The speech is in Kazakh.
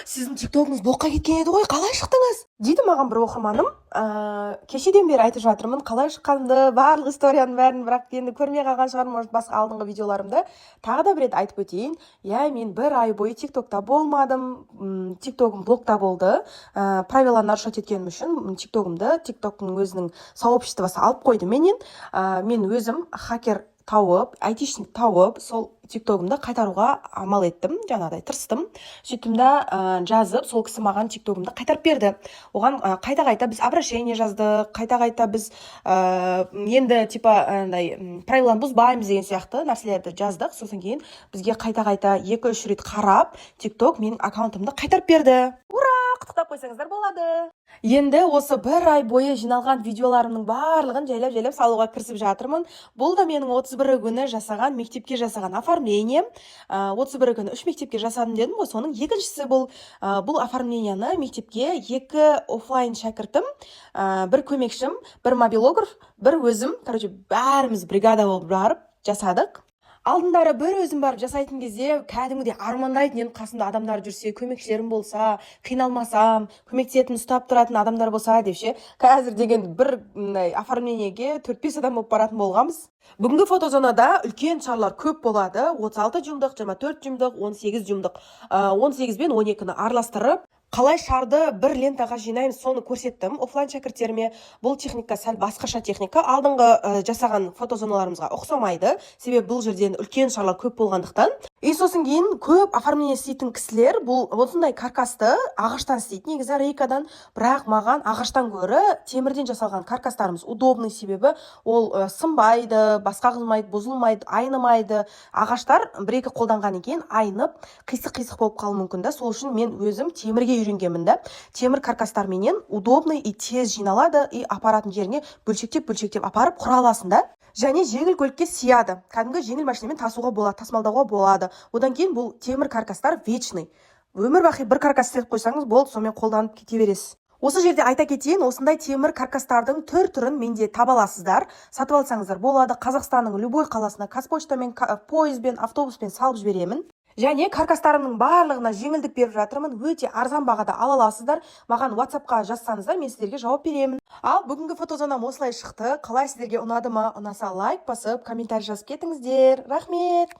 Сіздің тиктогыңыз блокқа кеткен еді ғой, қалай шықтыңыз? Дейді маған бір оқырманым. Кешеден бері айтып жатырмын, қалай шыққанымды, барлық историяның бәрін, бірақ енді көрмей қалған шығармын, может, басқа алдыңғы видеоларымды. Тағы да бір рет айтып өтейін. Мен бір ай бойы тиктокта болмадым, тиктогым блокта болды. Правиланы нарушать еткенім үшін тиктоктың өзінің сообществосы алып қойды менен. Мен өзім хакер тауып, айтишник тауып, сол тиктогымды қайтаруға амал еттім, жаңағыдай тырыстым. Сөйттім да жазып, сол кісі маған тиктогымды қайтарып берді. Оған қайта-қайта біз обращение жаздық, қайта-қайта біз енді правиланы бұзбаймыз деген сияқты нәрселерді жаздық. Сосын кейін бізге қайта-қайта 2-3 рет қарап, тикток менің аккаунтымды қайтарып берді. Ура! Құттықтап қойсаңыздар болады. Енді осы бір ай бойы жиналған видеоларымның барлығын жайлап салуға кірісіп жатырмын. Бұл да менің 31 күні жасаған, мектепке жасаған оформлением. 31 күні 3 мектепке жасадым дедім ғой, соның екіншісі бұл оформленияны мектепке 2 офлайн шәкіртім, бір көмекшім, бір мобилограф, бір өзім, бәріміз бригада болып барып жасадық. Алдындары бір өзім барып жасайтын кезде кәдімгідей армандайтын едім, қасымда адамдар жүрсе, көмекшілерім болса, қиналмасам, көмектесетін, ұстап тұратын адамдар болса деп ше. Қазір деген бір оформлениеге 4-5 адам болып баратын болғанбыз. Бүгінгі фотозонада үлкен шарлар көп болады. 36 жұмдық, 24 жұмдық, 18 жұмдық. 18 бен 12-ні араластырып, қалай шарды бір лентаға жинаймыз, соны көрсеттім офлайн шәкірттеріме. Бұл техника сәл басқаша техника. Алдыңғы жасаған фотозоналарымызға ұқсамайды. Себебі бұл жерден үлкен шарлар көп болғандықтан. Сосын кейін көп оформление істейтін кісілер бұл осындай каркасты ағаштан істейді. Негізі рейкадан, бірақ маған ағаштан гөрі темірден жасалған каркастарымыз удобный, себебі ол сынбайды, басқа қылмайды, бұзылмайды, айнымайды. Ағаштар бір-екі қолданған екен айнып, қисық-қисық болып қалуы мүмкін да. Сол үшін мен өзім темірге үйренгенмін да. Темір каркастар менен удобный и тез жиналады, и апаратын жеріне бөлшектеп апарып құра аласың да. Және жеңіл көлікке сияды. Кәдімгі жеңіл машинамен тасуға болады, тасымалдауға болады. Одан кейін бұл темір каркастар вечный. Өмір бақи бір каркас істеп қойсаңыз болды, сонымен қолданып кете бересіз. Осы жерде айта кетейін, осындай темір каркастардың түрін менде таба аласыздар. Сатып алсаңыздар болады. Қазақстанның любой қаласына қазпоштамен, пойызбен, автобуспен салып жіберемін. Және каркастарымның барлығына жеңілдік беріп жатырмын. Өте арзан бағада ала аласыздар. Маған WhatsApp-қа жазсаңыздар, мен сіздерге жауап беремін. Ал бүгінгі фотозонам осылай шықты. Қалай, сіздерге ұнады ма? Ұнаса лайк басып, комментарий жазып кетіңіздер. Рахмет.